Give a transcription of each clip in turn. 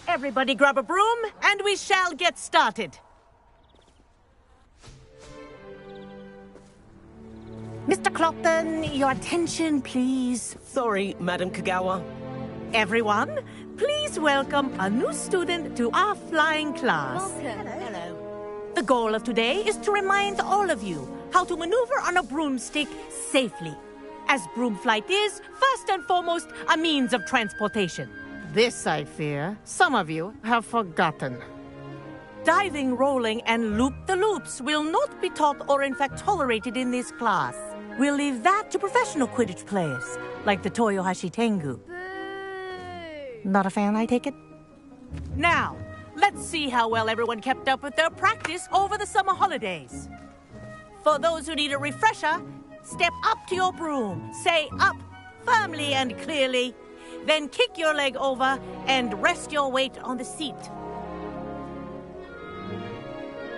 Everybody grab a broom, and we shall get started. Mr. Clopton, your attention, please. Sorry, Madam Kagawa. Everyone, please welcome a new student to our flying class. Welcome. Hello. The goal of today is to remind all of you how to maneuver on a broomstick safely, as broom flight is, first and foremost, a means of transportation. This, I fear, some of you have forgotten. Diving, rolling, and loop-the-loops will not be taught or in fact tolerated in this class. We'll leave that to professional Quidditch players, like the Toyohashi Tengu. Boo! Not a fan, I take it? Now, let's see how well everyone kept up with their practice over the summer holidays. For those who need a refresher, step up to your broom, say up firmly and clearly, then kick your leg over and rest your weight on the seat.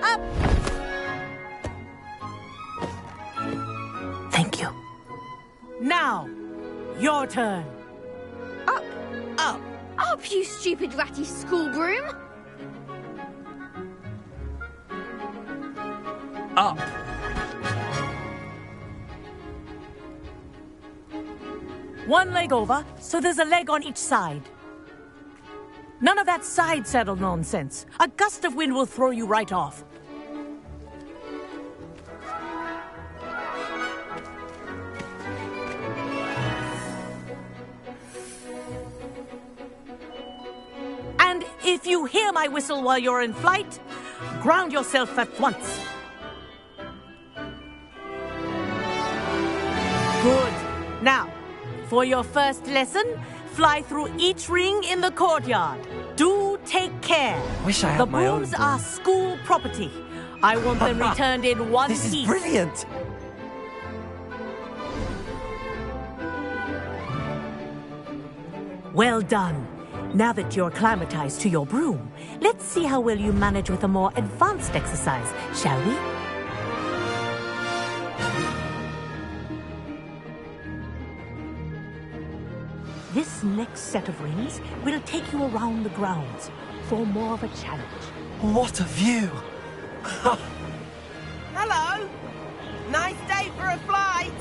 Up! Thank you. Now, your turn. Up! Up! Up, you stupid ratty school broom! Up. One leg over, so there's a leg on each side. None of that side saddle nonsense. A gust of wind will throw you right off. And if you hear my whistle while you're in flight, ground yourself at once. Good. Now, for your first lesson, fly through each ring in the courtyard. Do take care. Wish I had my own brooms broom. are school property. I want them returned in one This is piece. brilliant. Well done. Now that you're acclimatized to your broom, let's see how well you manage with a more advanced exercise, shall we? This next set of rings will take you around the grounds for more of a challenge. What a view. Hello! Nice day for a flight!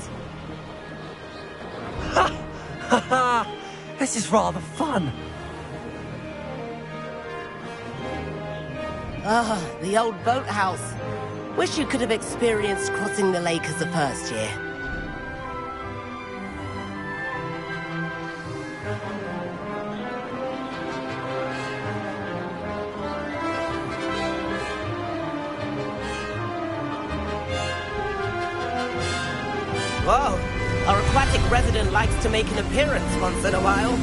This is rather fun. Ah, the old boathouse. Wish you could have experienced crossing the lake as a first year. Whoa, our aquatic resident likes to make an appearance once in a while.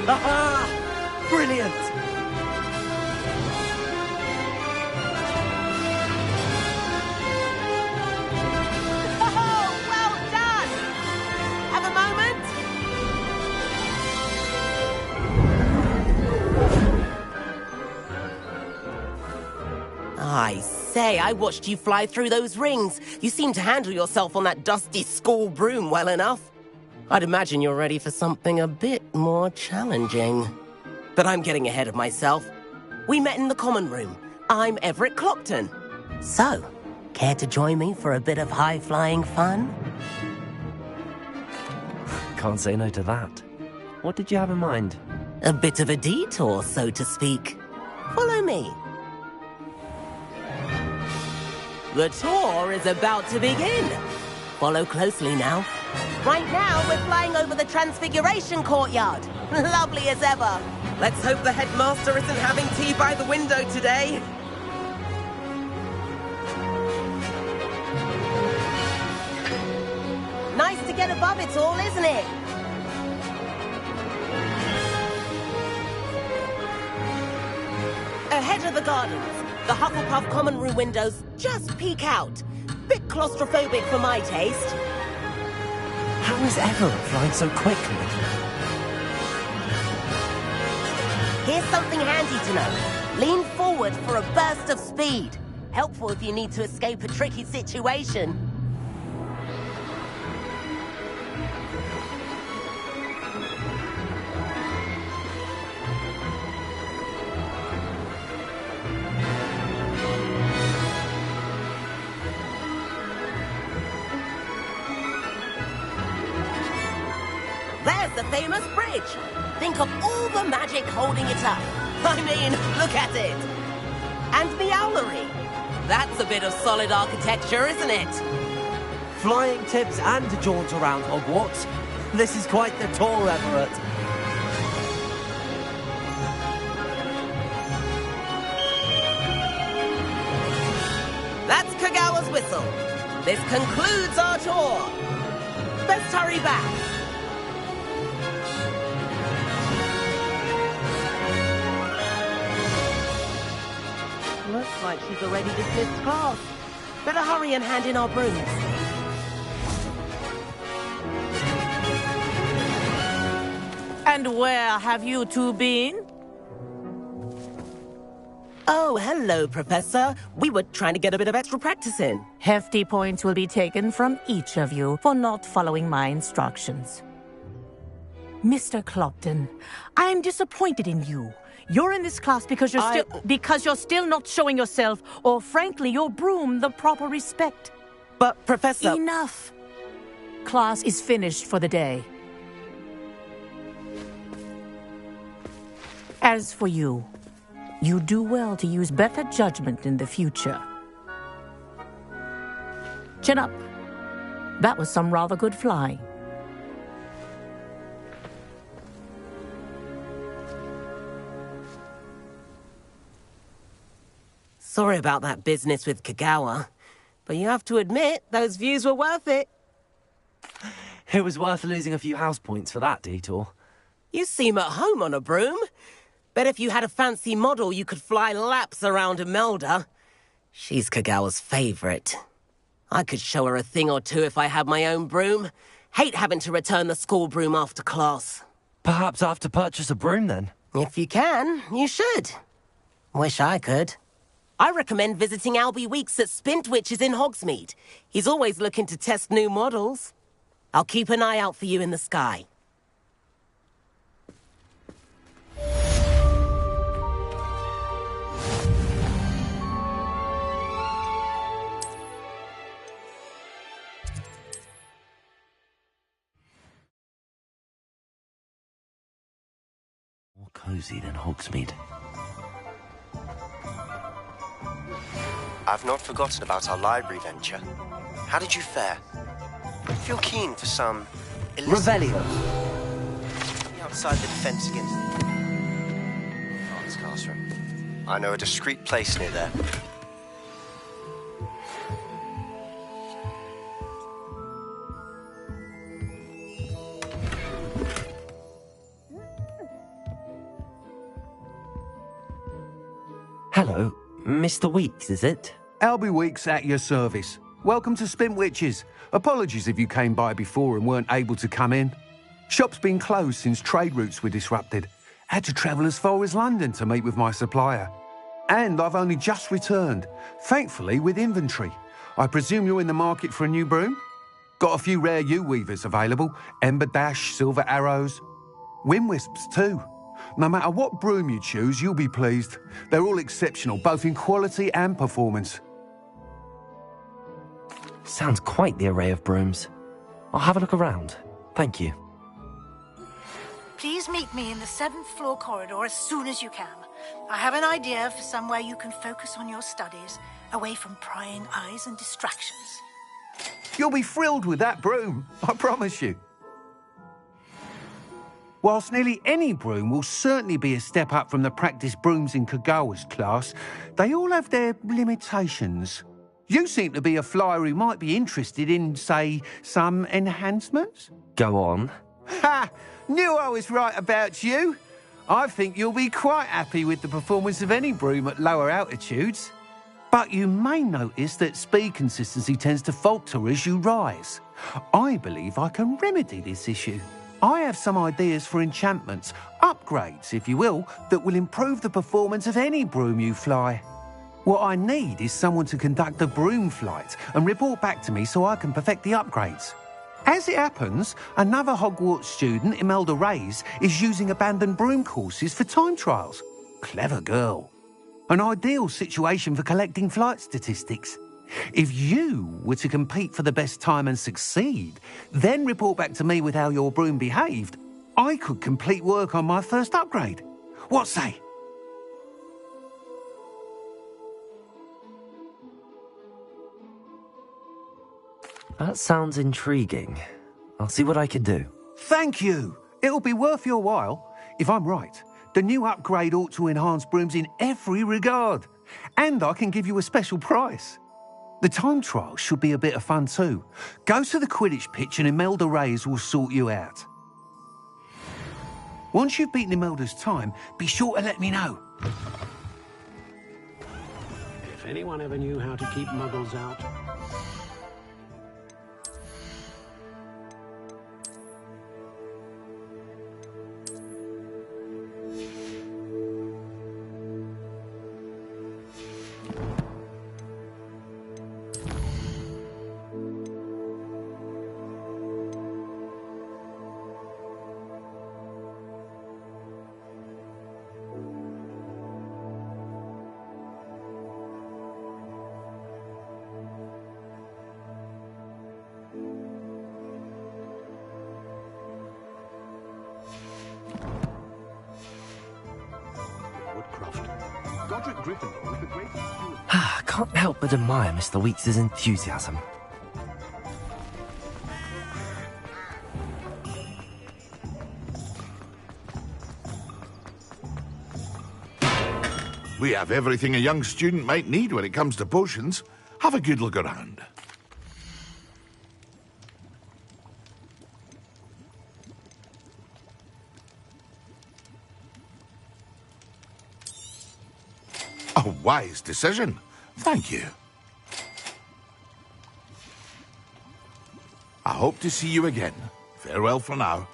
Aha! Brilliant. Oh, well done! Have a moment? I say, I watched you fly through those rings. You seem to handle yourself on that dusty school broom well enough. I'd imagine you're ready for something a bit more challenging. But I'm getting ahead of myself. We met in the common room. I'm Everett Clopton. So, care to join me for a bit of high-flying fun? Can't say no to that. What did you have in mind? A bit of a detour, so to speak. Follow me. The tour is about to begin. Follow closely now. Right now, we're flying over the Transfiguration Courtyard. Lovely as ever. Let's hope the headmaster isn't having tea by the window today. Nice to get above it all, isn't it? Ahead of the gardens, the Hufflepuff common room windows just peek out. Bit claustrophobic for my taste. How is Everett flying so quickly? Here's something handy to know. Lean forward for a burst of speed. Helpful if you need to escape a tricky situation. There's the famous bridge. Think of all the magic holding it up. I mean, look at it. And the owlery. That's a bit of solid architecture, isn't it? Flying tips and a jaunt around Hogwarts. This is quite the tour, Everett. That's Kagawa's whistle. This concludes our tour. Let's hurry back. Looks like she's already dismissed class. Better hurry and hand in our brooms. And where have you two been? Oh, hello, Professor. We were trying to get a bit of extra practice in. Hefty points will be taken from each of you for not following my instructions. Mr. Clopton, I'm disappointed in you. You're in this class because you're still not showing yourself, or frankly, your broom the proper respect. But, Professor... Enough. Class is finished for the day. As for you, you do well to use better judgment in the future. Chin up. That was some rather good flying. Sorry about that business with Kagawa, but you have to admit, those views were worth it. It was worth losing a few house points for that detour. You seem at home on a broom. Bet if you had a fancy model, you could fly laps around Imelda. She's Kagawa's favorite. I could show her a thing or two if I had my own broom. Hate having to return the school broom after class. Perhaps I have to purchase a broom then. If you can, you should. Wish I could. I recommend visiting Albie Weeks at Spintwitches in Hogsmeade. He's always looking to test new models. I'll keep an eye out for you in the sky. More cozy than Hogsmeade. I've not forgotten about our library venture. How did you fare? Feel keen for some... Revelio. Outside the defense against the arts classroom. I know a discreet place near there. Hello, Mr. Weeks, is it? Albie Weeks at your service. Welcome to Spintwitches. Apologies if you came by before and weren't able to come in. Shop's been closed since trade routes were disrupted. Had to travel as far as London to meet with my supplier. And I've only just returned, thankfully with inventory. I presume you're in the market for a new broom? Got a few rare U-weavers available. Ember Dash, Silver Arrows. Wind Wisps too. No matter what broom you choose, you'll be pleased. They're all exceptional, both in quality and performance. Sounds quite the array of brooms. I'll have a look around. Thank you. Please meet me in the 7th floor corridor as soon as you can. I have an idea for somewhere you can focus on your studies, away from prying eyes and distractions. You'll be thrilled with that broom, I promise you. Whilst nearly any broom will certainly be a step up from the practice brooms in Kagawa's class, they all have their limitations. You seem to be a flyer who might be interested in, say, some enhancements? Go on. Ha! Knew I was right about you. I think you'll be quite happy with the performance of any broom at lower altitudes. But you may notice that speed consistency tends to falter as you rise. I believe I can remedy this issue. I have some ideas for enchantments, upgrades, if you will, that will improve the performance of any broom you fly. What I need is someone to conduct a broom flight and report back to me so I can perfect the upgrades. As it happens, another Hogwarts student, Imelda Reyes, is using abandoned broom courses for time trials. Clever girl. An ideal situation for collecting flight statistics. If you were to compete for the best time and succeed, then report back to me with how your broom behaved, I could complete work on my first upgrade. What say? That sounds intriguing. I'll see what I can do. Thank you. It'll be worth your while. If I'm right, the new upgrade ought to enhance brooms in every regard. And I can give you a special price. The time trial should be a bit of fun too. Go to the Quidditch pitch and Imelda Reyes will sort you out. Once you've beaten Imelda's time, be sure to let me know. If anyone ever knew how to keep muggles out... I can't help but admire Mr. Weeks' enthusiasm. We have everything a young student might need when it comes to potions. Have a good look around. A wise decision. Thank you. I hope to see you again. Farewell for now.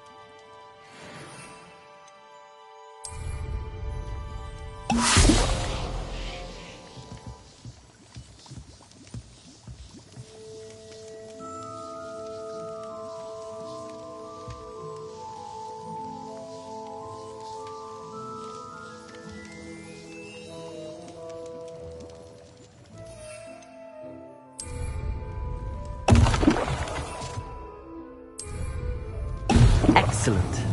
Excellent.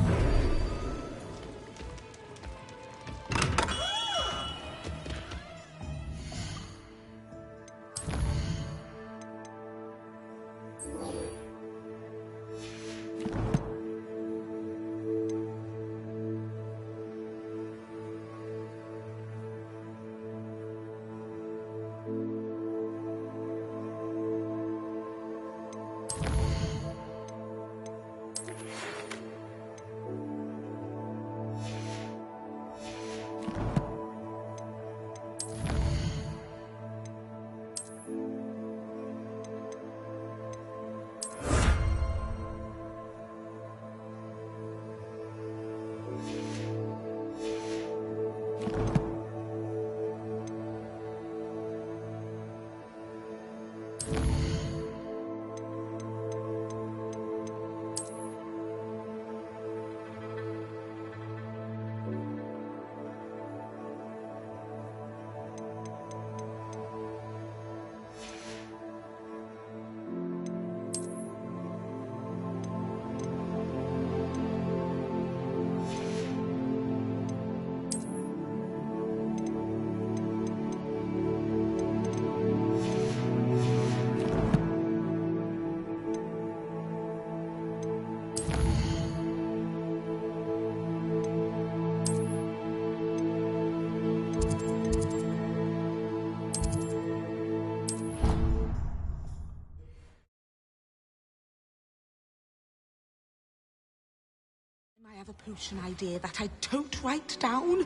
I have a potion idea that I don't write down.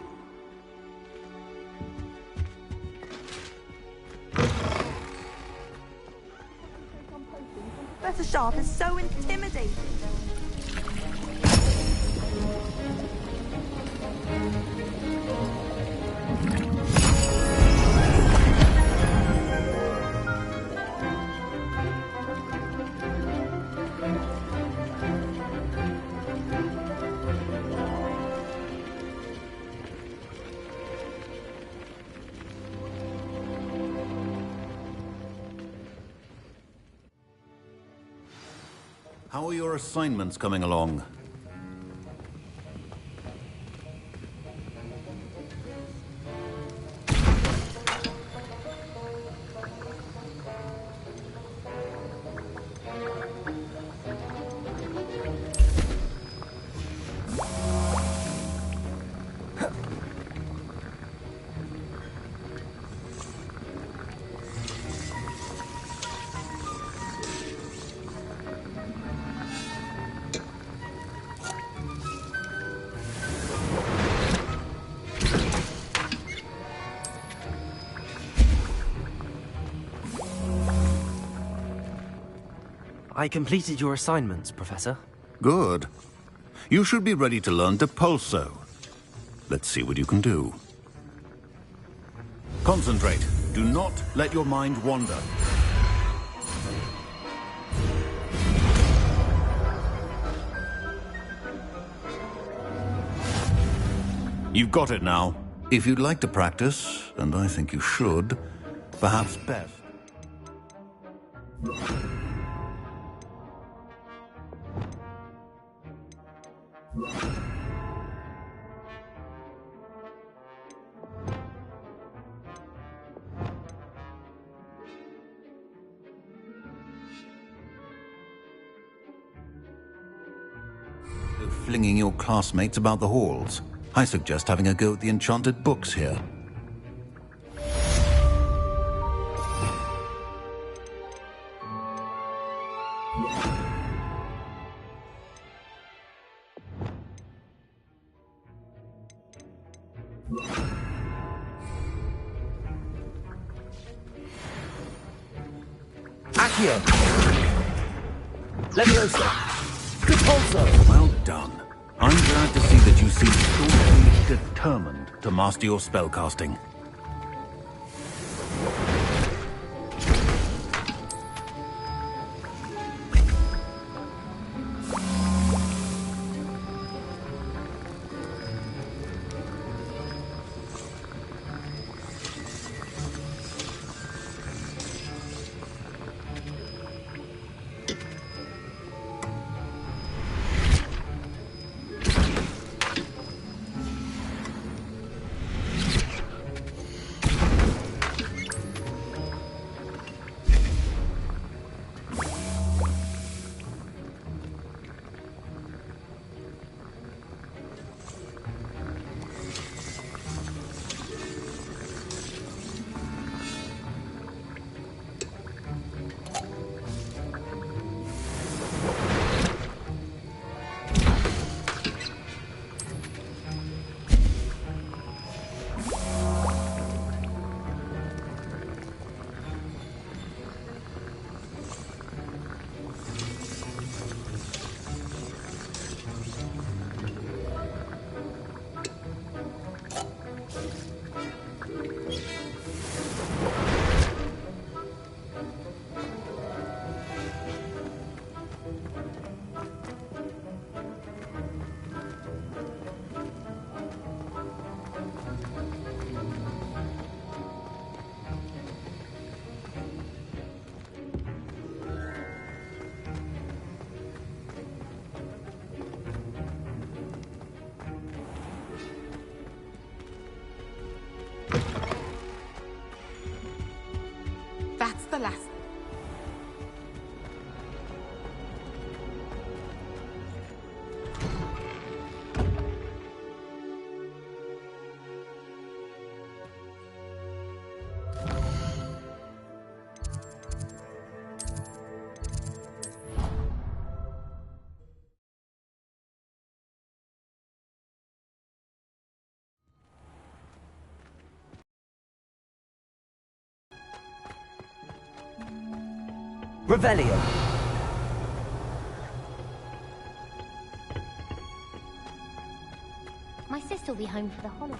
Professor Sharp is so intimidating. How are your assignments coming along? I completed your assignments, Professor. Good. You should be ready to learn Depulso. Let's see what you can do. Concentrate. Do not let your mind wander. You've got it now. If you'd like to practice, and I think you should, perhaps best. Flinging your classmates about the halls. I suggest having a go at the enchanted books here. Accio! Leviosa! Depulso! Well done. I'm glad to see that you seem totally determined to master your spellcasting. That's the last. Revelio. My sister will be home for the holiday.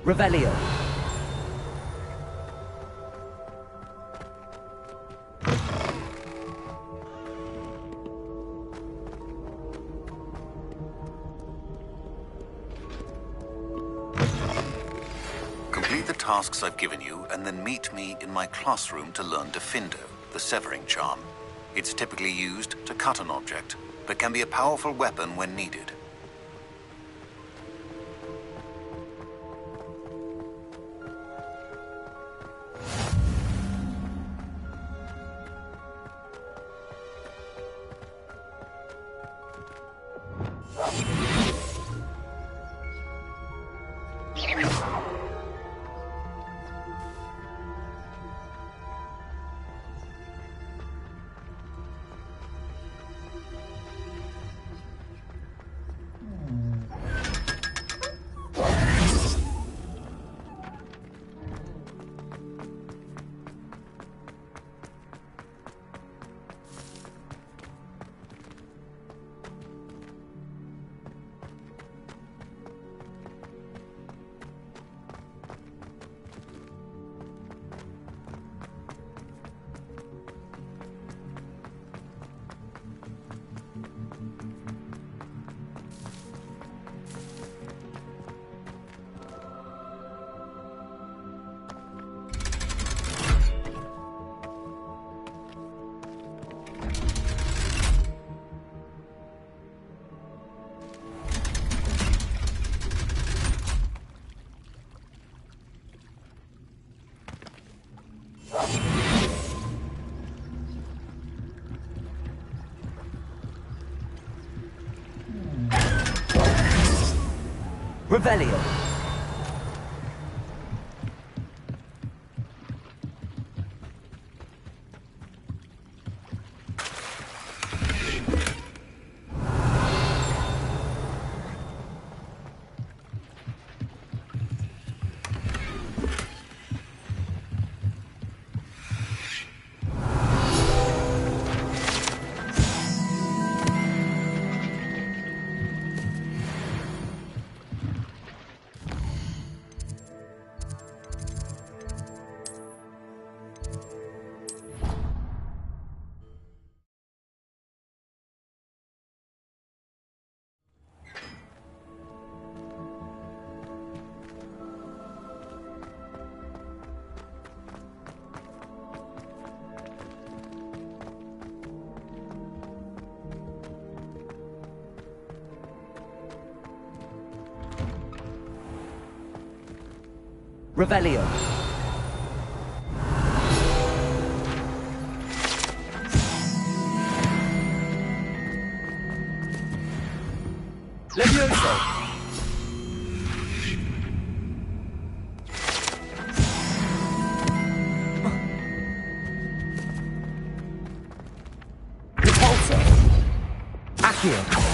Revelio. Complete the tasks I've given you, and then meet me in my classroom to learn Defindo, the severing charm. It's typically used to cut an object, but can be a powerful weapon when needed. Revelio. Revelio. Levioso. Repulsor. Accio.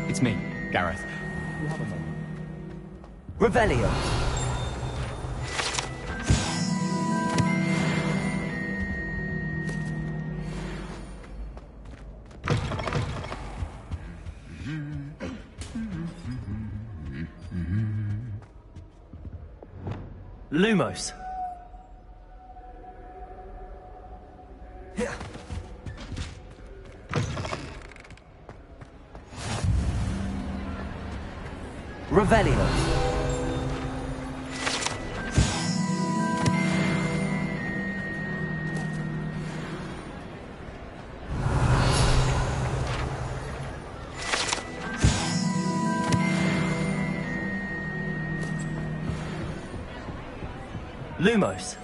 It's me, Gareth. Revelio. Lumos. Revelio. Lumos.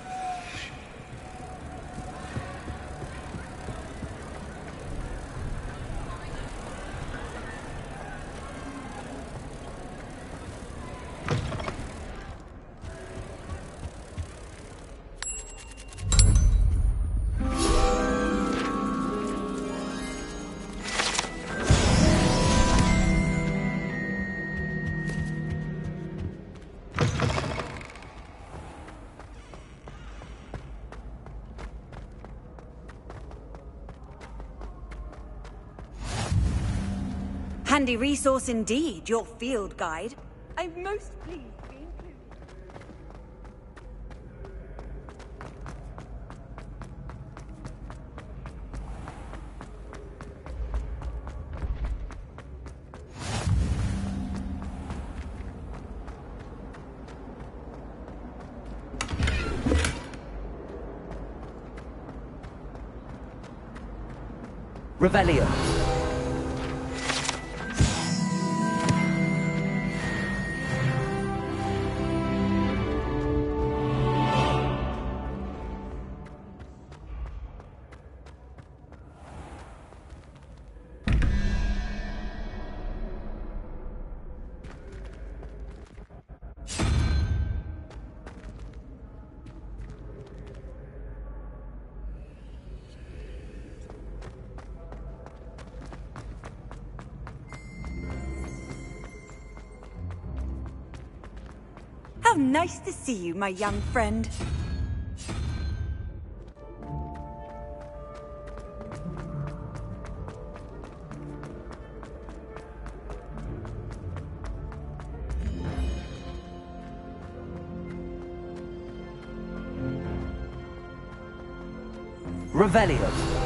Handy resource indeed, your field guide. I'm most pleased to be included. Revelio. How nice to see you, my young friend. Revelio.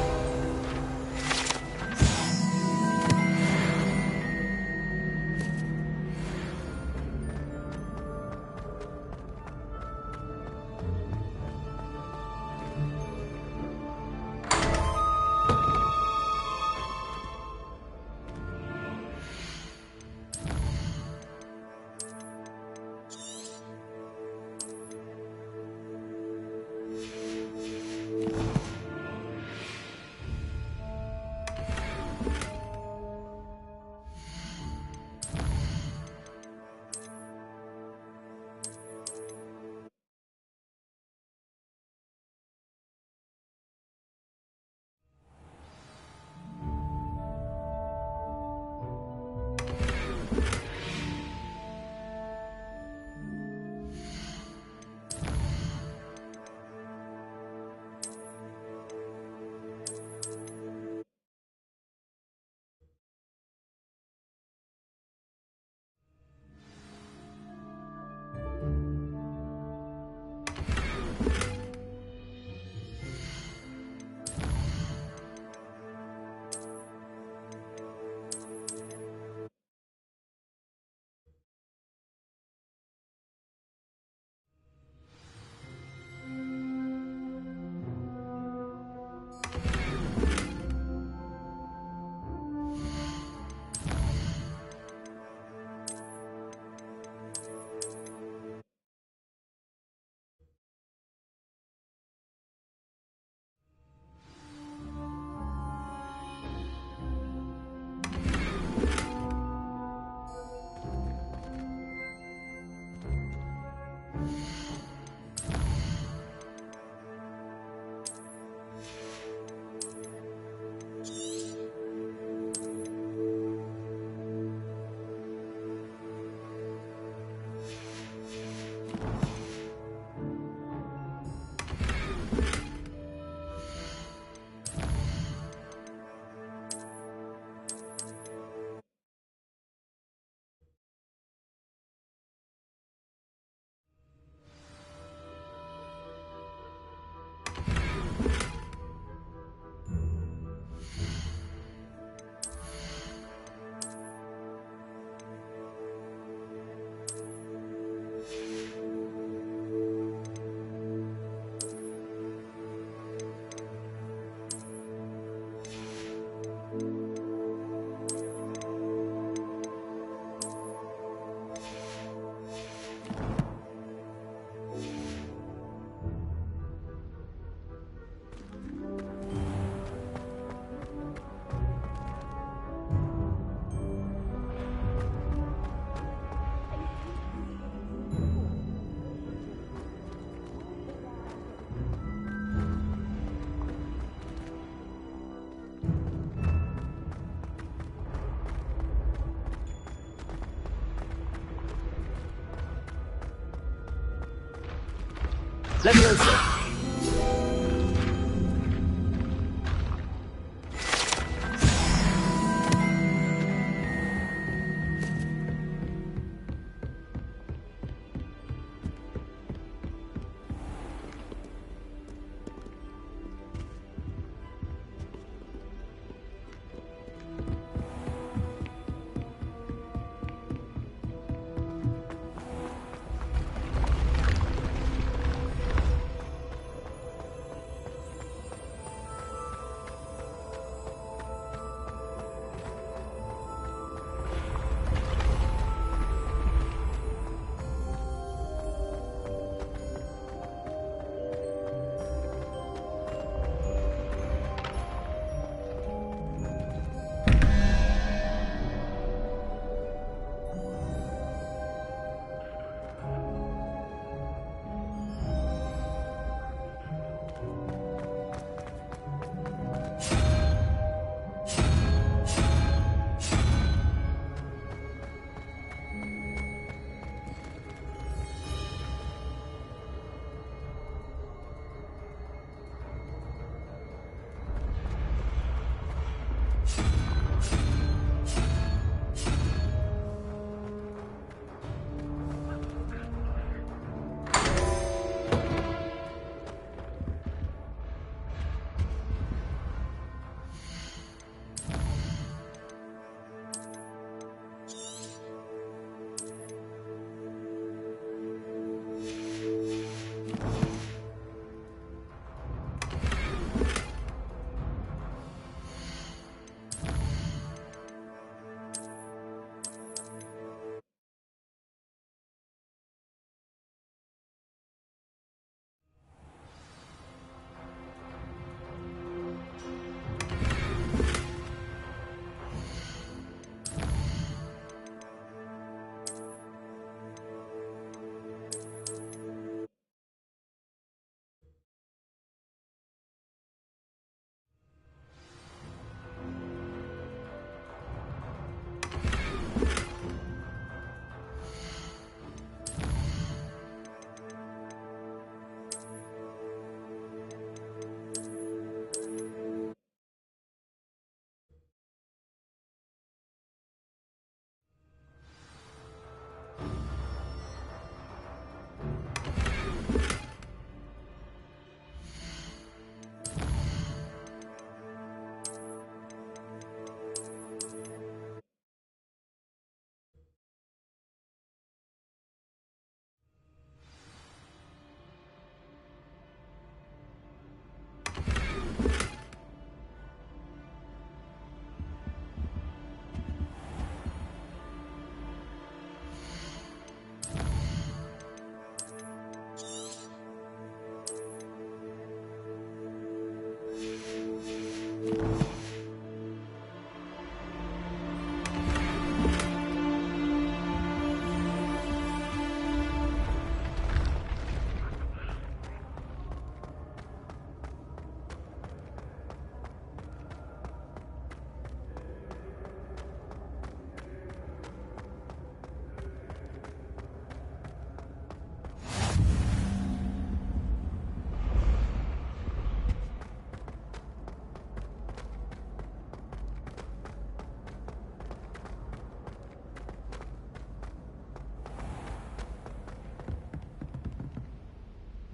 Leviosa.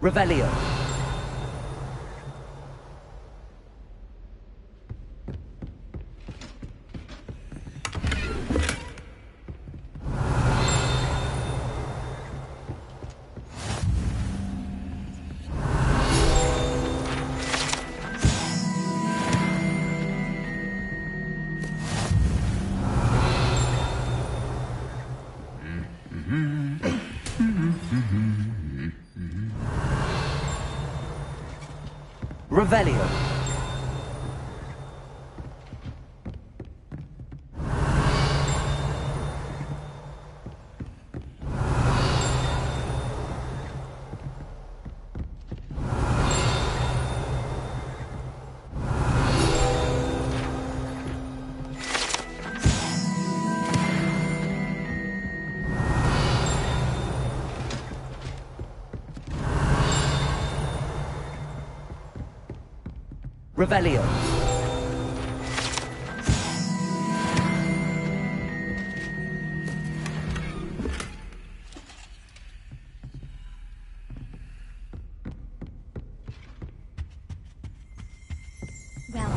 Revelio. Revelio. Revelio. Well,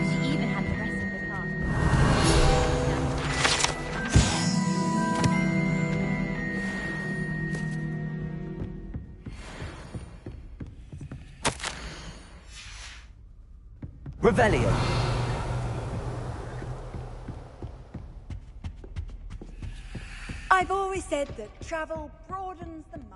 she even had the rest of the cast. Revelio. I've always said that travel broadens the mind.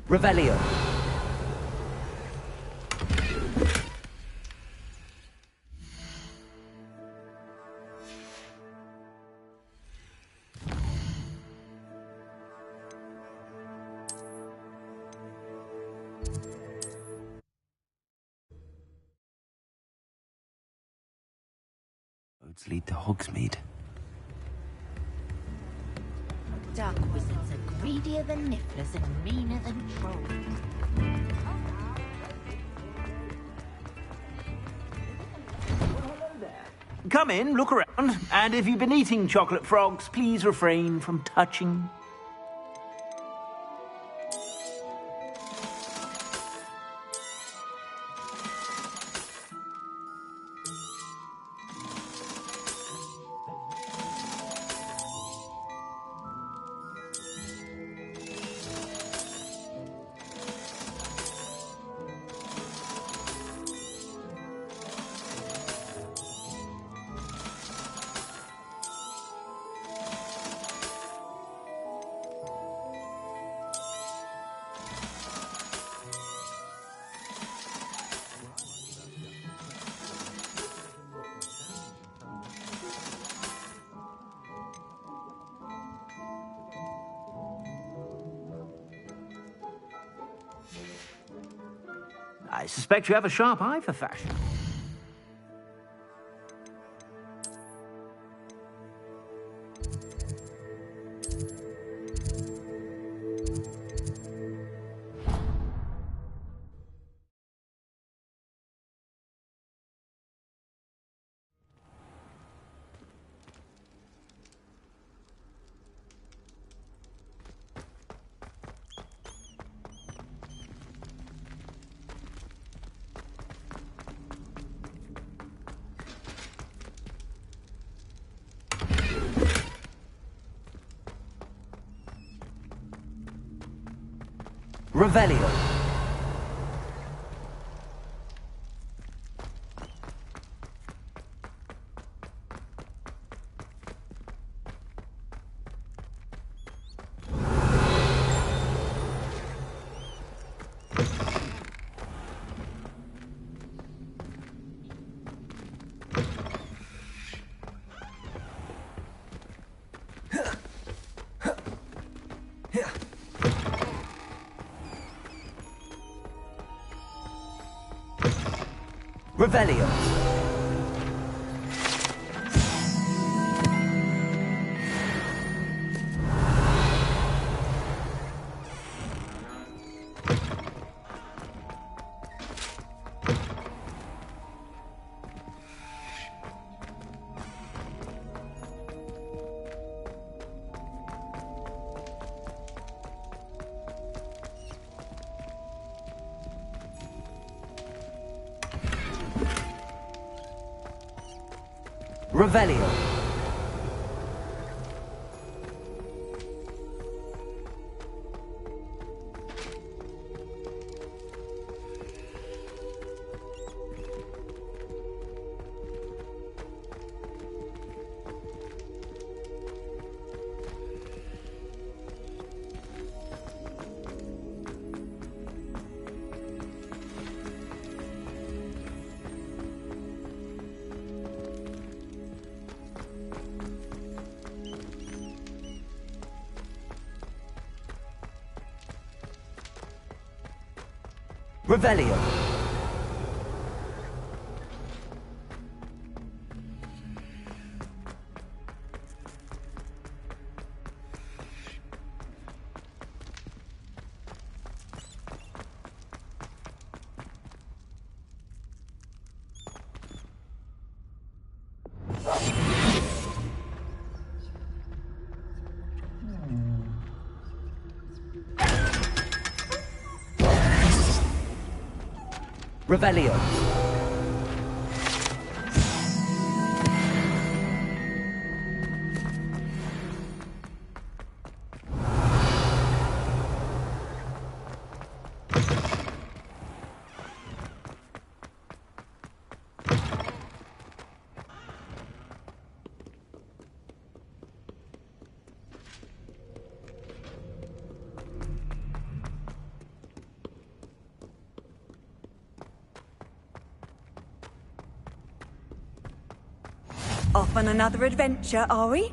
Revelio. Roads lead to Hogsmeade. Dark wizards are greedier than nifflers and meaner than trolls. Come in, look around, and if you've been eating chocolate frogs, please refrain from touching. I suspect you have a sharp eye for fashion. Revelio. Revelio. Revelio. Revelio. Revelio. Off on another adventure, are we?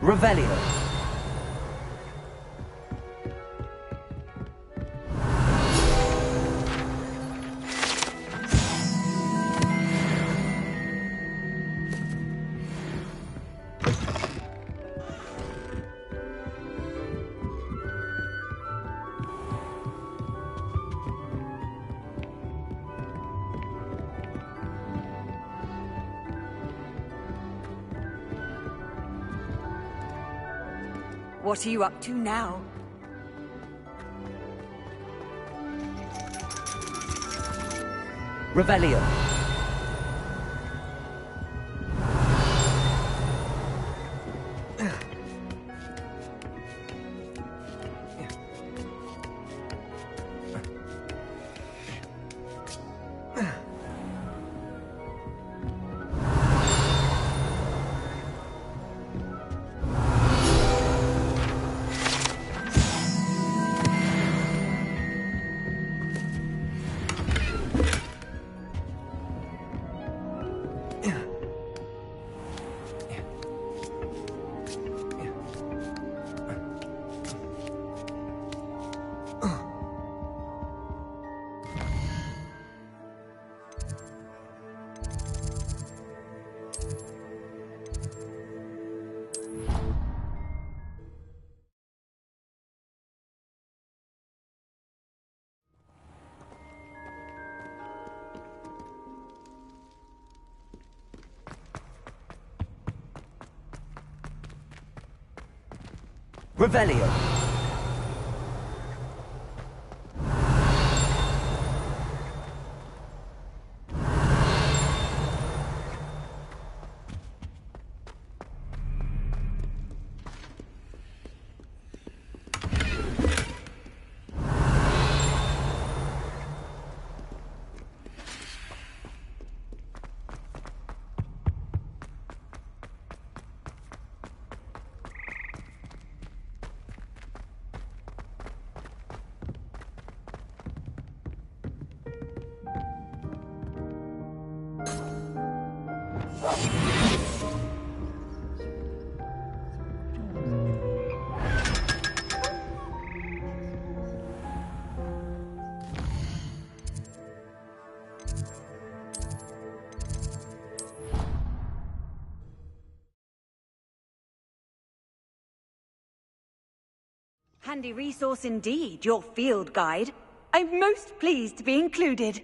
Revelio. What are you up to now? Revelio. Revelio. Handy resource indeed, your field guide. I'm most pleased to be included.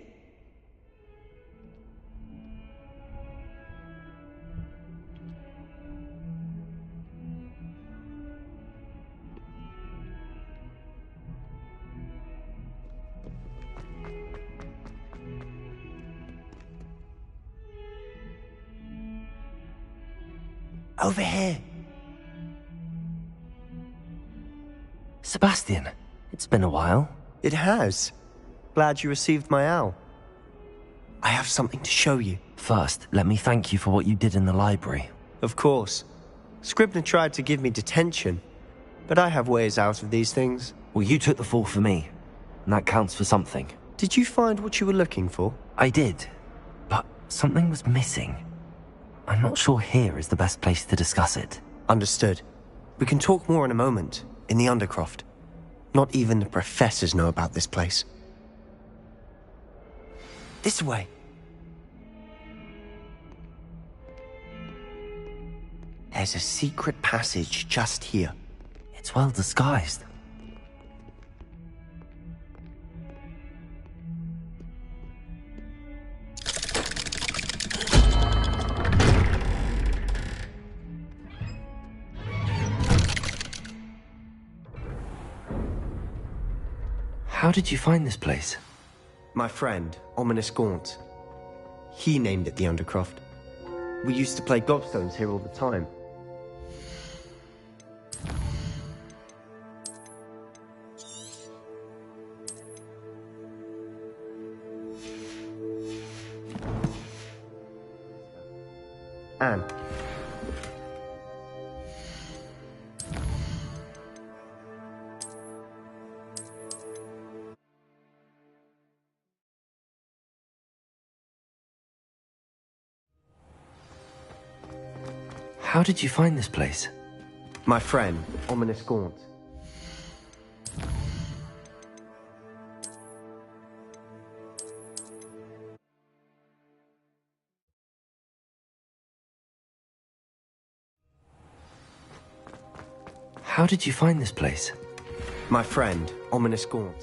Over here. Sebastian, it's been a while. It has. Glad you received my owl. I have something to show you. First, let me thank you for what you did in the library. Of course. Scribner tried to give me detention, but I have ways out of these things. Well, you took the fall for me, and that counts for something. Did you find what you were looking for? I did, but something was missing. I'm not sure here is the best place to discuss it. Understood. We can talk more in a moment, in the Undercroft. Not even the professors know about this place. This way. There's a secret passage just here. It's well disguised. How did you find this place? My friend, Ominous Gaunt. He named it the Undercroft. We used to play gobstones here all the time. Anne. How did you find this place? My friend, Ominous Gaunt. How did you find this place? My friend, Ominous Gaunt.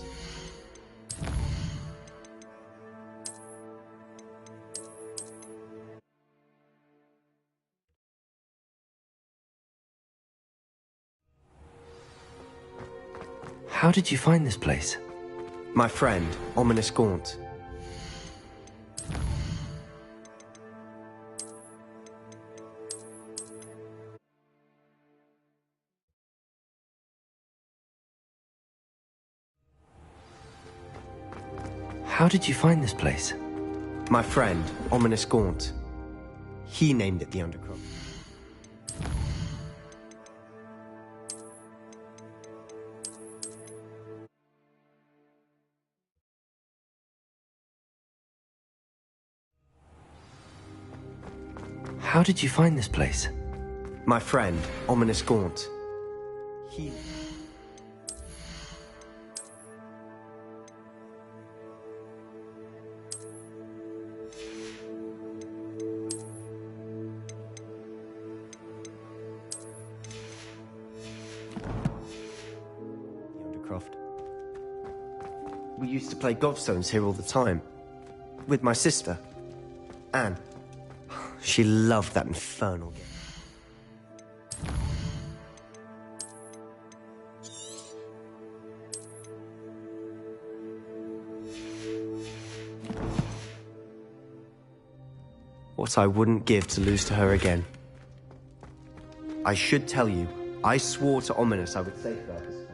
How did you find this place? My friend, Ominous Gaunt. How did you find this place? My friend, Ominous Gaunt. He named it the Undercroft. How did you find this place? My friend, Ominous Gaunt. He... Undercroft. We used to play gobstones here all the time. With my sister, Anne. She loved that infernal game. What I wouldn't give to lose to her again. I should tell you, I swore to Ominous I would safeguard this place.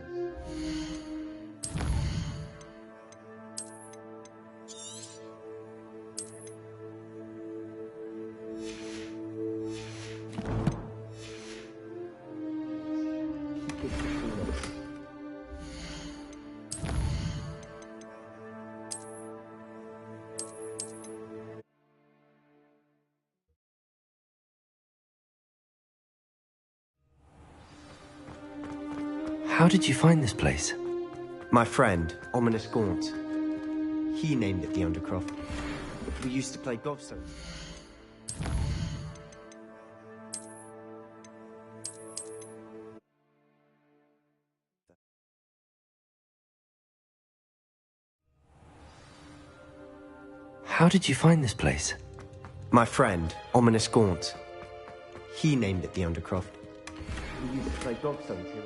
How did you find this place? My friend, Ominous Gaunt. He named it the Undercroft. We used to play gobstones. How did you find this place? My friend, Ominous Gaunt. He named it the Undercroft. We used to play gobstones here.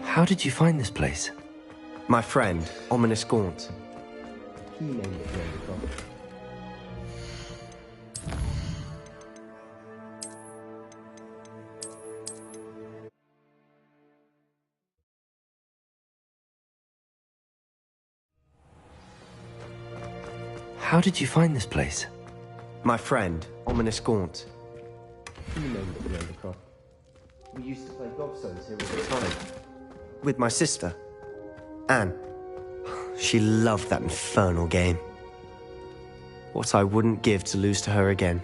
How did you find this place? My friend, Ominous Gaunt. He named it the Undercroft. How did you find this place? My friend, Ominous Gaunt. He named it the Undercroft. We used to play gobstones here all the time. With my sister, Anne. She loved that infernal game. What I wouldn't give to lose to her again.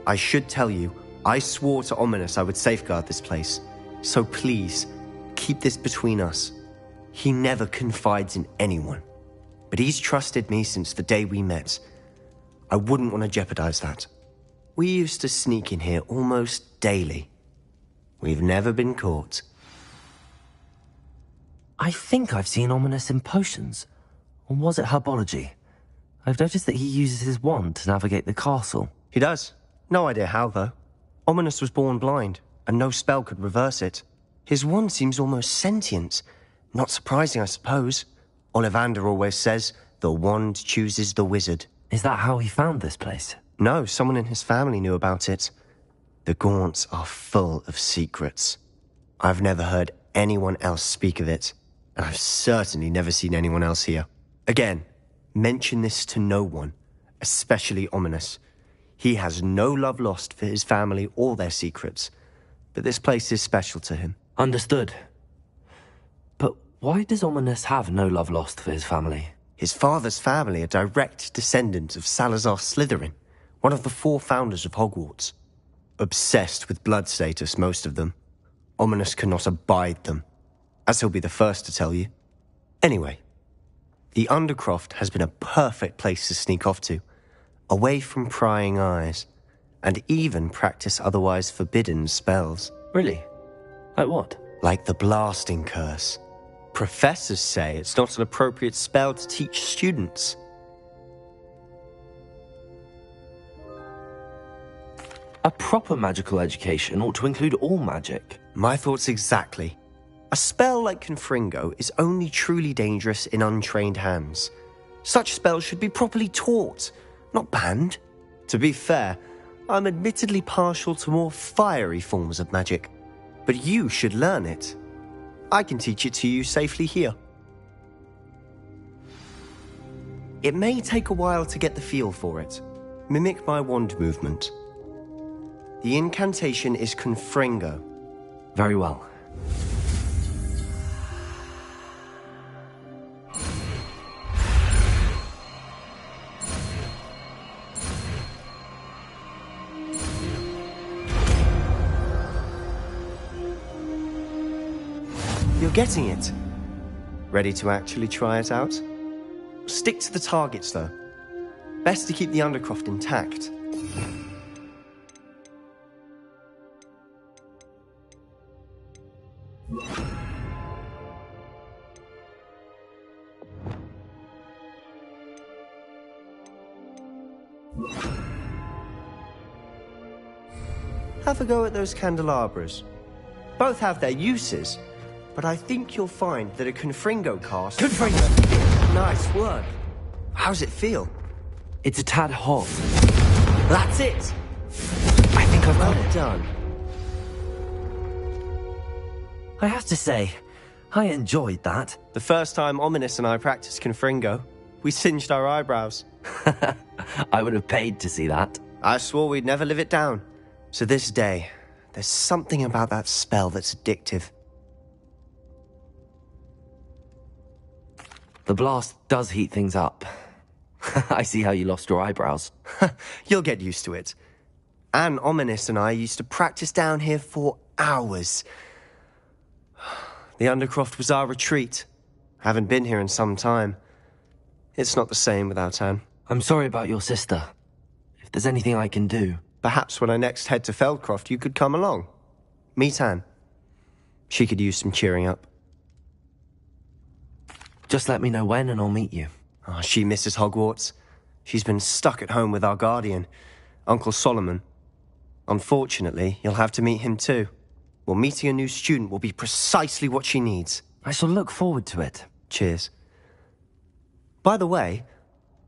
I should tell you, I swore to Ominous I would safeguard this place. So please, keep this between us. He never confides in anyone. But he's trusted me since the day we met. I wouldn't want to jeopardize that. We used to sneak in here almost daily. We've never been caught. I think I've seen Ominous in potions. Or was it herbology? I've noticed that he uses his wand to navigate the castle. He does. No idea how, though. Ominous was born blind, and no spell could reverse it. His wand seems almost sentient. Not surprising, I suppose. Ollivander always says, the wand chooses the wizard. Is that how he found this place? No, someone in his family knew about it. The Gaunts are full of secrets. I've never heard anyone else speak of it, and I've certainly never seen anyone else here. Again, mention this to no one, especially Ominous. He has no love lost for his family or their secrets, but this place is special to him. Understood. Why does Ominous have no love lost for his family? His father's family are direct descendants of Salazar Slytherin, one of the 4 founders of Hogwarts. Obsessed with blood status, most of them. Ominous cannot abide them, as he'll be the first to tell you. Anyway, the Undercroft has been a perfect place to sneak off to, away from prying eyes, and even practice otherwise forbidden spells. Really? Like what? Like the Blasting Curse. Professors say it's not an appropriate spell to teach students. A proper magical education ought to include all magic. My thoughts exactly. A spell like Confringo is only truly dangerous in untrained hands. Such spells should be properly taught, not banned. To be fair, I'm admittedly partial to more fiery forms of magic, but you should learn it. I can teach it to you safely here. It may take a while to get the feel for it. Mimic my wand movement. The incantation is Confringo. Very well. You're getting it. Ready to actually try it out? Stick to the targets, though. Best to keep the Undercroft intact. Have a go at those candelabras. Both have their uses, but I think you'll find that a Confringo cast... Confringo! Nice work. How's it feel? It's a tad hot. That's it! I think I've got Well it. done. I have to say, I enjoyed that. The first time Ominous and I practiced Confringo, we singed our eyebrows. I would have paid to see that. I swore we'd never live it down. So this day, there's something about that spell that's addictive. The blast does heat things up. I see how you lost your eyebrows. You'll get used to it. Anne, Ominous and I used to practice down here for hours. The Undercroft was our retreat. Haven't been here in some time. It's not the same without Anne. I'm sorry about your sister. If there's anything I can do... Perhaps when I next head to Feldcroft, you could come along. Meet Anne. She could use some cheering up. Just let me know when and I'll meet you. Oh, she misses Hogwarts. She's been stuck at home with our guardian, Uncle Solomon. Unfortunately, you'll have to meet him too. Well, meeting a new student will be precisely what she needs. I shall look forward to it. Cheers. By the way,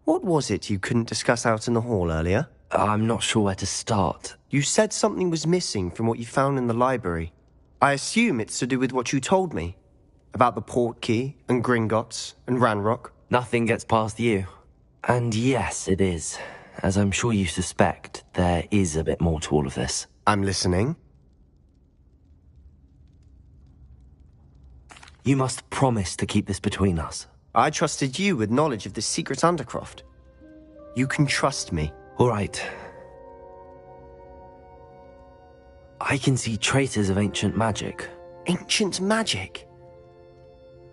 what was it you couldn't discuss out in the hall earlier? I'm not sure where to start. You said something was missing from what you found in the library. I assume it's to do with what you told me. About the Portkey, and Gringotts, and Ranrock. Nothing gets past you. And yes, it is. As I'm sure you suspect, there is a bit more to all of this. I'm listening. You must promise to keep this between us. I trusted you with knowledge of the secret Undercroft. You can trust me. All right. I can see traces of ancient magic. Ancient magic?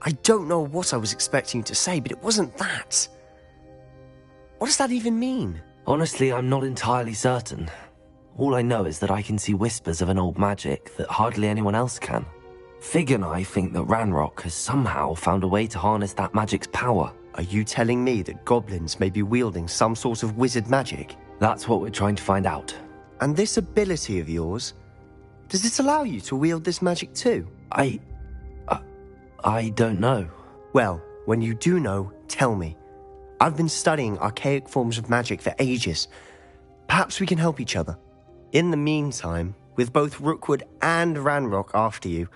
I don't know what I was expecting you to say, but it wasn't that. What does that even mean? Honestly, I'm not entirely certain. All I know is that I can see whispers of an old magic that hardly anyone else can. Fig and I think that Ranrock has somehow found a way to harness that magic's power. Are you telling me that goblins may be wielding some sort of wizard magic? That's what we're trying to find out. And this ability of yours, does it allow you to wield this magic too? I don't know. Well, when you do know, tell me. I've been studying archaic forms of magic for ages. Perhaps we can help each other. In the meantime, with both Rookwood and Ranrock after you,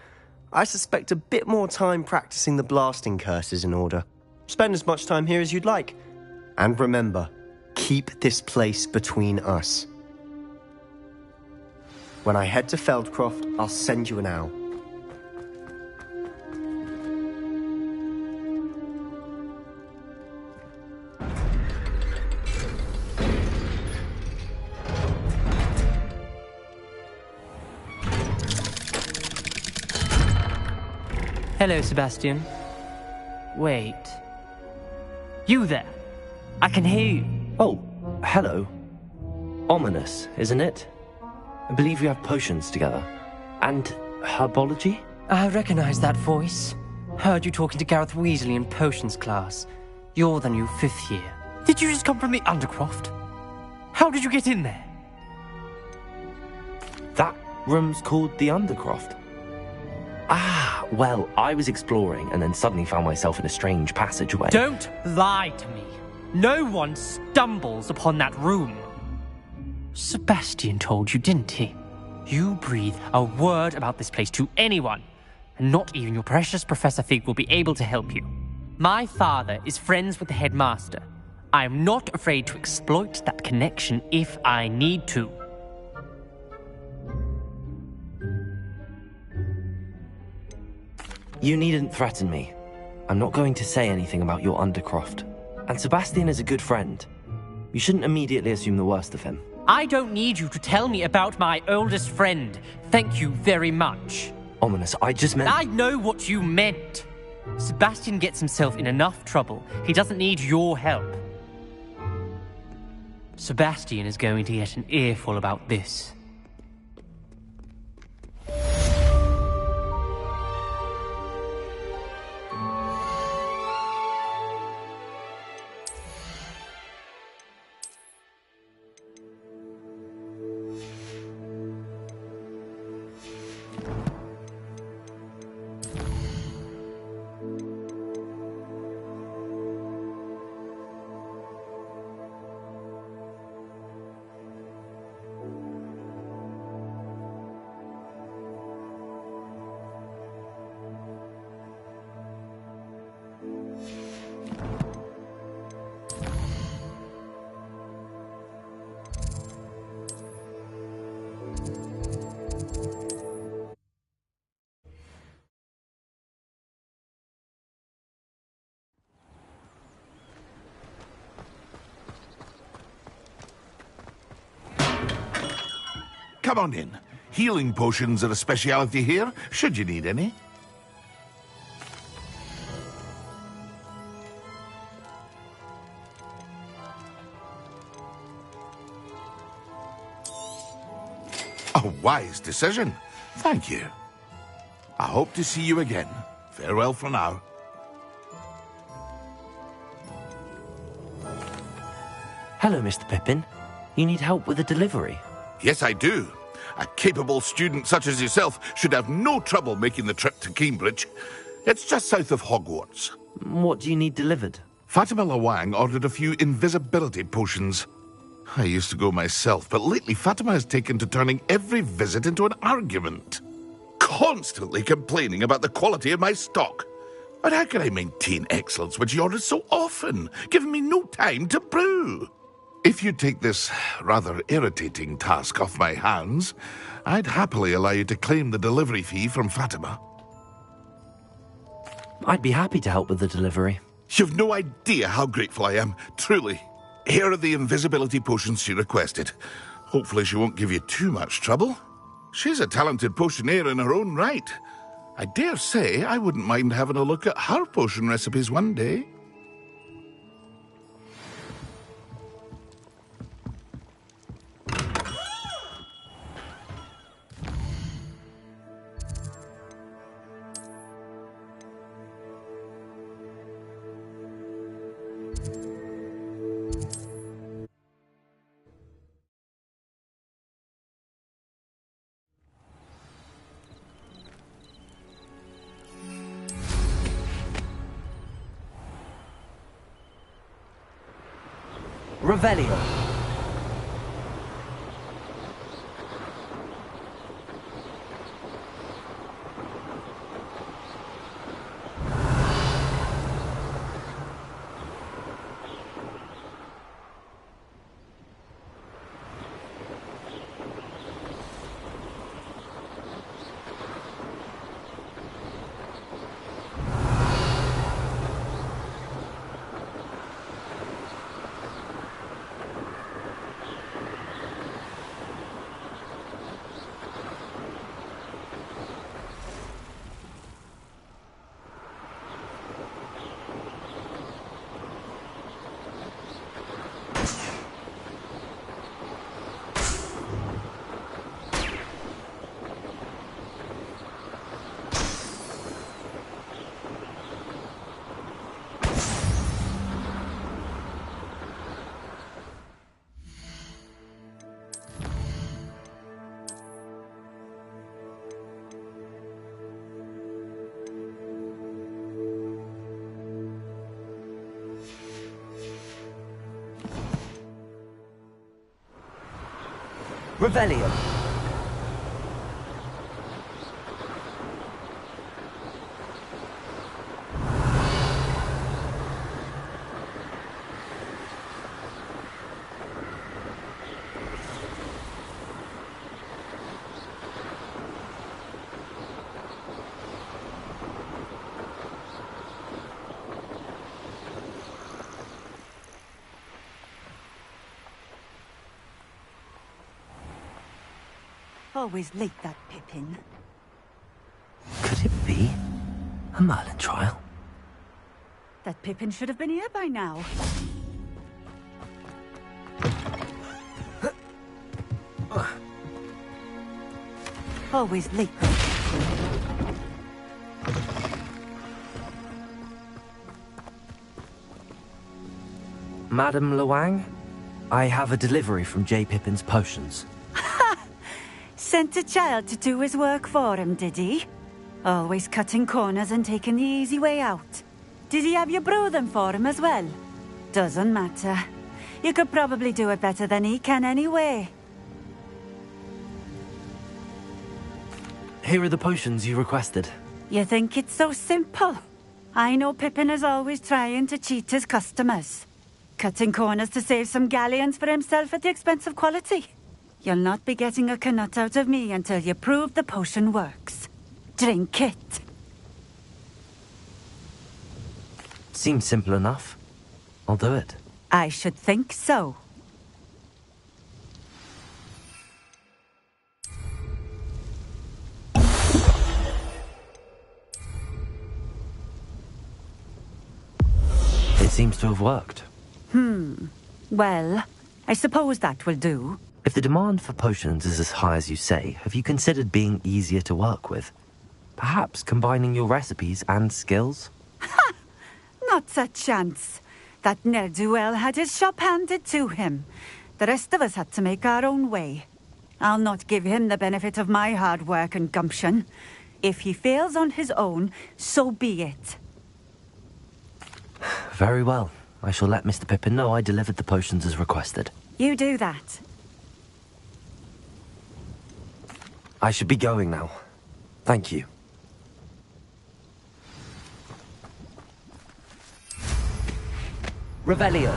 I suspect a bit more time practicing the blasting curse is in order. Spend as much time here as you'd like. And remember, keep this place between us. When I head to Feldcroft, I'll send you an owl. Hello, Sebastian. Wait. You there? I can hear you. Oh, hello. Ominous, isn't it? I believe we have potions together. And herbology? I recognize that voice. Heard you talking to Gareth Weasley in potions class. You're the new 5th year. Did you just come from the Undercroft? How did you get in there? That room's called the Undercroft. Ah, well, I was exploring and then suddenly found myself in a strange passageway. Don't lie to me. No one stumbles upon that room. Sebastian told you, didn't he? You breathe a word about this place to anyone, and not even your precious Professor Fig will be able to help you. My father is friends with the headmaster. I am not afraid to exploit that connection if I need to. You needn't threaten me. I'm not going to say anything about your Undercroft. And Sebastian is a good friend. You shouldn't immediately assume the worst of him. I don't need you to tell me about my oldest friend. Thank you very much. Ominous, I just meant... I know what you meant. Sebastian gets himself in enough trouble. He doesn't need your help. Sebastian is going to get an earful about this. Come on in. Healing potions are a speciality here, should you need any. A wise decision. Thank you. I hope to see you again. Farewell for now. Hello, Mr. Pippin. You need help with a delivery? Yes, I do. A capable student such as yourself should have no trouble making the trip to Cambridge. It's just south of Hogwarts. What do you need delivered? Fatima Lawang ordered a few invisibility potions. I used to go myself, but lately Fatima has taken to turning every visit into an argument. Constantly complaining about the quality of my stock. But how can I maintain excellence when she orders so often, giving me no time to brew? If you take this rather irritating task off my hands, I'd happily allow you to claim the delivery fee from Fatima. I'd be happy to help with the delivery. You've no idea how grateful I am, truly. Here are the invisibility potions she requested. Hopefully she won't give you too much trouble. She's a talented potioneer in her own right. I dare say I wouldn't mind having a look at her potion recipes one day. Revelio. Revelio. Always late, that Pippin. Could it be a Merlin trial? That Pippin should have been here by now. Always late, that Pippin. Madame Luang, I have a delivery from J. Pippin's potions. Sent a child to do his work for him, did he? Always cutting corners and taking the easy way out. Did he have you brew them for him as well? Doesn't matter. You could probably do it better than he can anyway. Here are the potions you requested. You think it's so simple? I know Pippin is always trying to cheat his customers. Cutting corners to save some galleons for himself at the expense of quality. You'll not be getting a canut out of me until you prove the potion works. Drink it. Seems simple enough. I'll do it. I should think so. It seems to have worked. Well, I suppose that will do. If the demand for potions is as high as you say, have you considered being easier to work with? Perhaps combining your recipes and skills? Not a chance. That ne'er-do-well had his shop handed to him. The rest of us had to make our own way. I'll not give him the benefit of my hard work and gumption. If he fails on his own, so be it. Very well. I shall let Mr. Pippin know I delivered the potions as requested. You do that. I should be going now. Thank you. Revelio.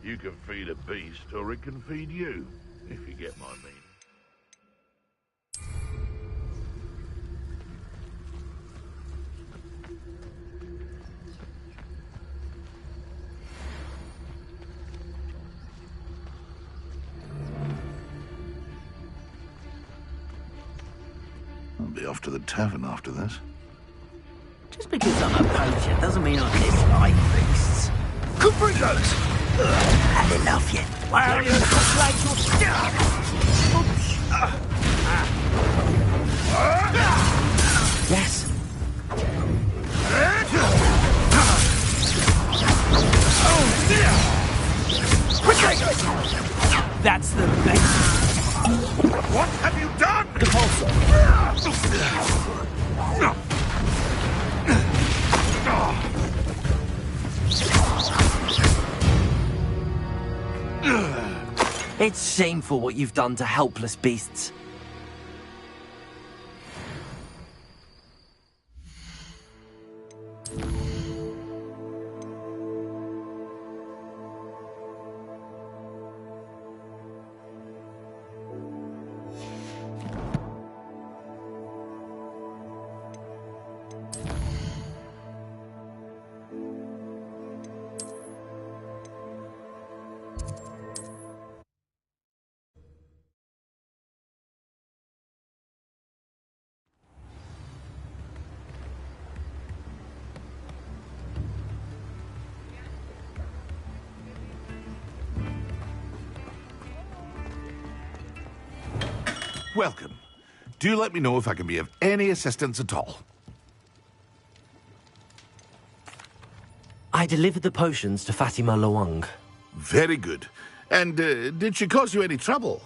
You can feed a beast, or it can feed you, if you get my meaning. I'll be off to the tavern after this. Just because I'm a poacher doesn't mean I dislike beasts. Capritos! Had enough yet? Well, you look like Yes. That's the best. What have you done? It's shameful what you've done to helpless beasts. welcome. Do let me know if I can be of any assistance at all. I delivered the potions to Fatima Lawang. Very good. And did she cause you any trouble?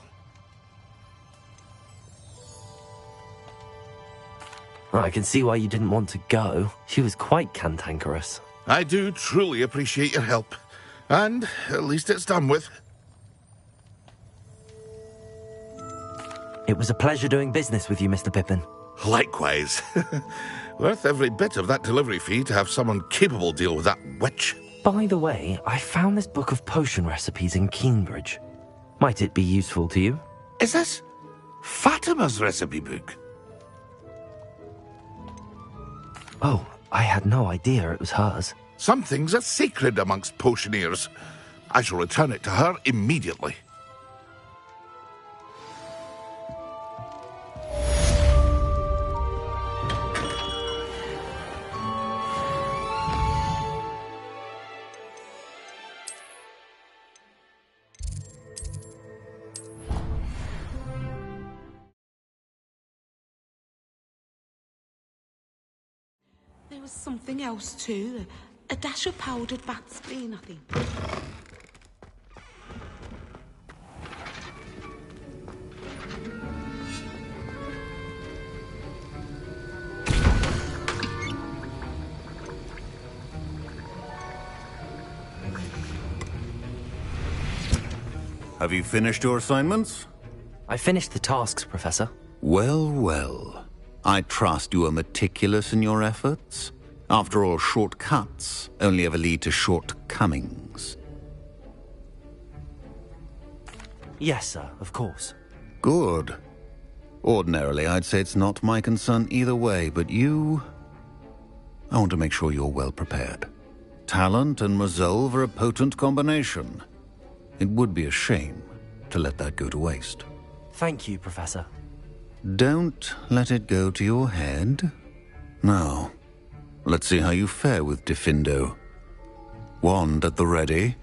I can see why you didn't want to go. She was quite cantankerous. I do truly appreciate your help. And at least it's done with. It was a pleasure doing business with you, Mr. Pippin. Likewise. Worth every bit of that delivery fee to have someone capable deal with that witch. By the way, I found this book of potion recipes in Cambridge. Might it be useful to you? Is this Fatima's recipe book? Oh, I had no idea it was hers. Some things are sacred amongst potioneers. I shall return it to her immediately. There was something else too. A dash of powdered bat spleen, I think. Have you finished your assignments? I finished the tasks, Professor. Well, well. I trust you are meticulous in your efforts. After all, shortcuts only ever lead to shortcomings. Yes, sir, of course. Good. Ordinarily, I'd say it's not my concern either way, but you... I want to make sure you're well prepared. Talent and resolve are a potent combination. It would be a shame to let that go to waste. Thank you, Professor. Don't let it go to your head. Now, let's see how you fare with Diffindo. Wand at the ready.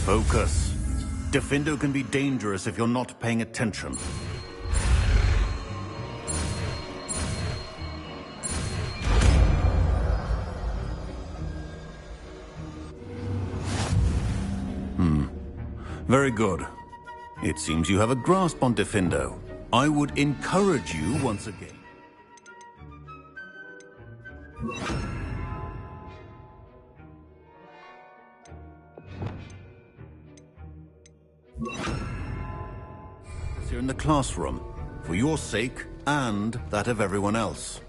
Focus. Diffindo can be dangerous if you're not paying attention. Very good. It seems you have a grasp on Diffindo. I would encourage you once again. Here in the classroom, for your sake and that of everyone else.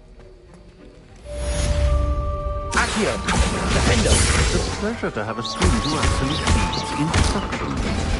Accio! Diffindo! It's a pleasure to have a student who actually heeds instructions.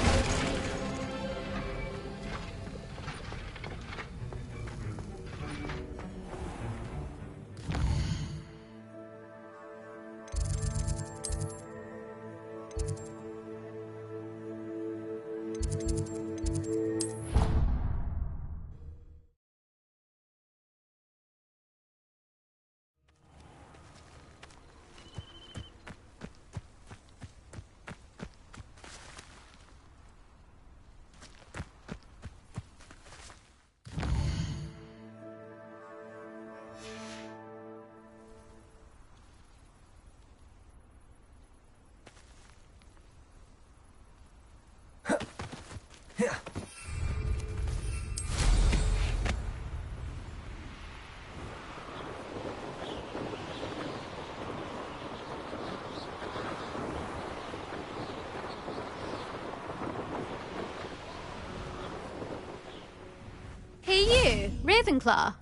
Hey you, Ravenclaw.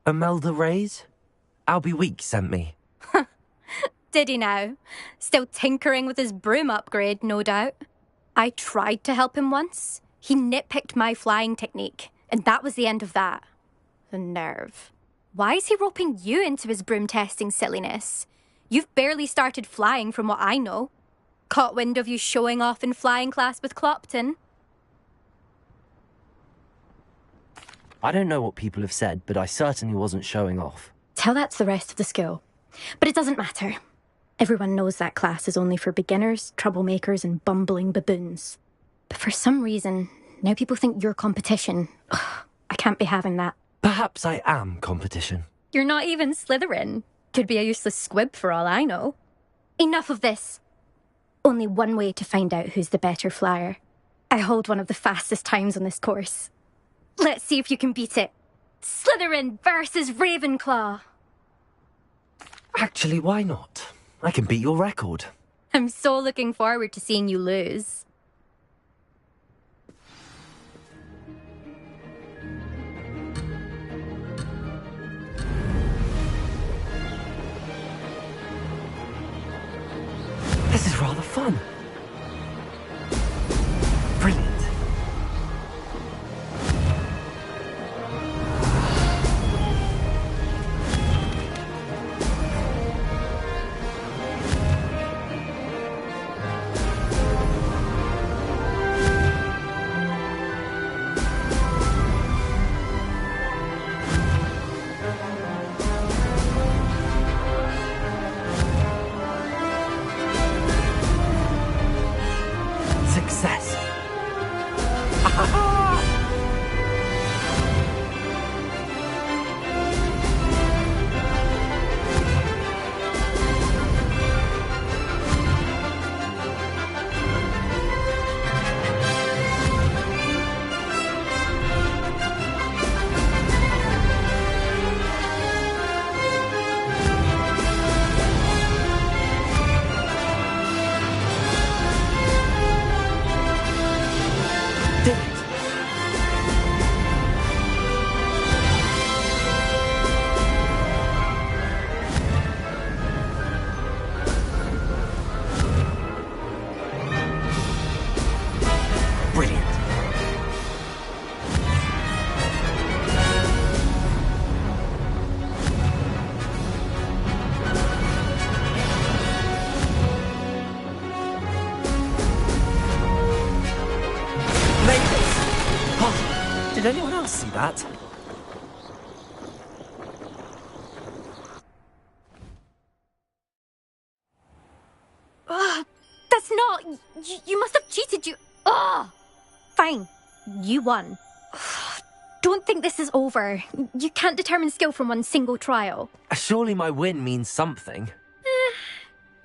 Imelda Reyes? Albie Weeks sent me. Did he now? Still tinkering with his broom upgrade, no doubt. I tried to help him once. He nitpicked my flying technique, and that was the end of that. The nerve. Why is he roping you into his broom testing silliness? You've barely started flying from what I know. Caught wind of you showing off in flying class with Clopton. I don't know what people have said, but I certainly wasn't showing off. Tell that to the rest of the school. But it doesn't matter. Everyone knows that class is only for beginners, troublemakers, and bumbling baboons. But for some reason, now people think you're competition. Ugh, I can't be having that. Perhaps I am competition. You're not even Slytherin. Could be a useless squib for all I know. Enough of this. Only one way to find out who's the better flyer. I hold one of the fastest times on this course. Let's see if you can beat it. Slytherin versus Ravenclaw. Actually, why not? I can beat your record. I'm so looking forward to seeing you lose. This is rather fun. Brilliant. Success. Did anyone else see that? That's not... You must have cheated, you... Fine. You won. Don't think this is over. You can't determine skill from one single trial. Surely my win means something.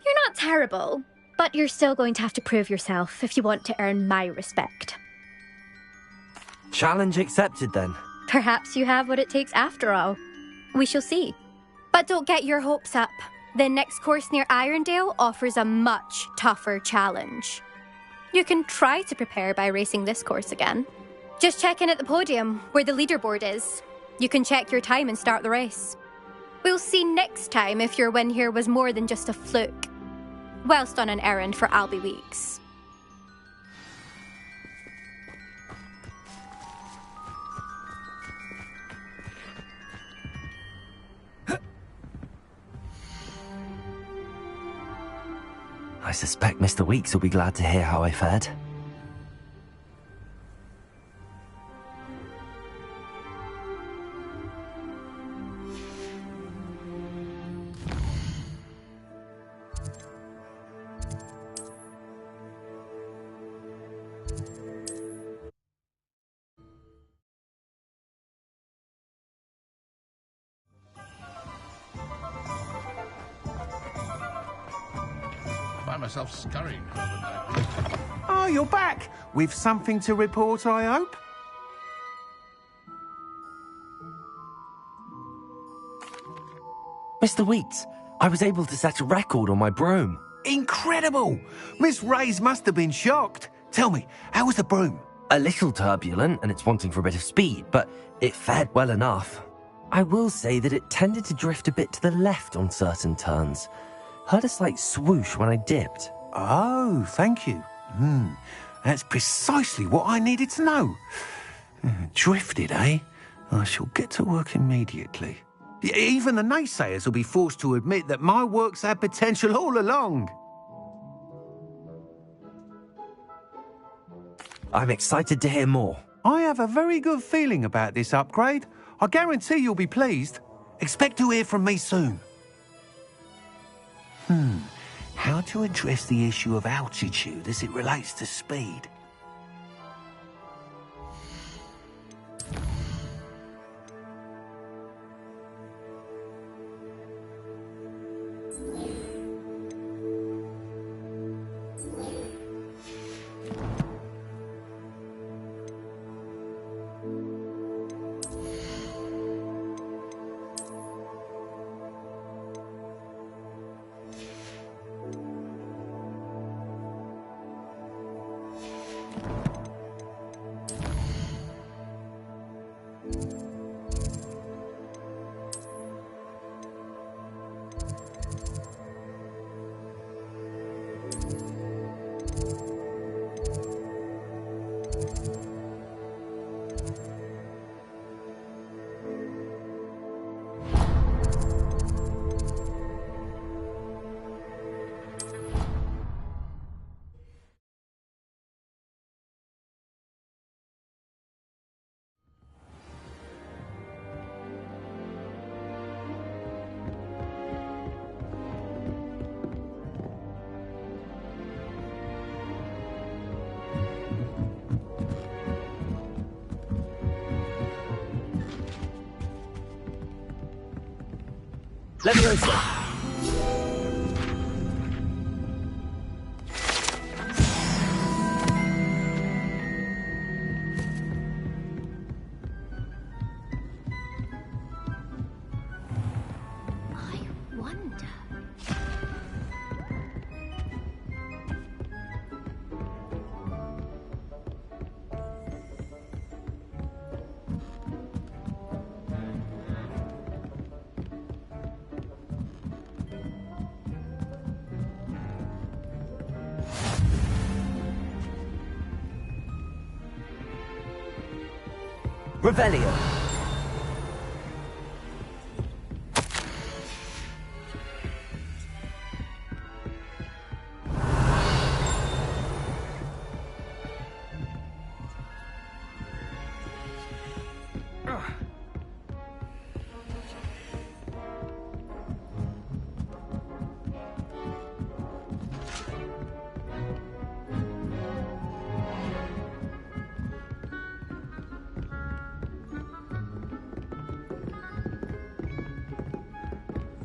You're not terrible, but you're still going to have to prove yourself if you want to earn my respect. Challenge accepted, then. Perhaps you have what it takes after all. We shall see. But don't get your hopes up. The next course near Irondale offers a much tougher challenge. You can try to prepare by racing this course again. Just check in at the podium, where the leaderboard is. You can check your time and start the race. We'll see next time if your win here was more than just a fluke. Whilst on an errand for Albie Weeks. I suspect Mr. Weeks will be glad to hear how I fared. Myself scurrying. Oh, you're back! With something to report, I hope? Mr. Weeks, I was able to set a record on my broom. Incredible! Miss Reyes must have been shocked. Tell me, how was the broom? A little turbulent, and it's wanting for a bit of speed, but it fared well enough. I will say that it tended to drift a bit to the left on certain turns. Heard a slight swoosh when I dipped. Oh, thank you. That's precisely what I needed to know. Drifted, eh? I shall get to work immediately. Even the naysayers will be forced to admit that my work's had potential all along. I'm excited to hear more. I have a very good feeling about this upgrade. I guarantee you'll be pleased. Expect to hear from me soon. How to address the issue of altitude as it relates to speed? Leviosa! Revelio.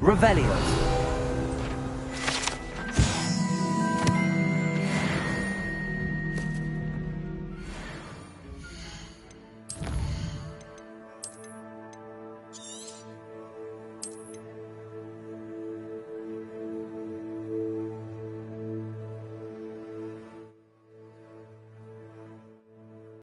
Revelio.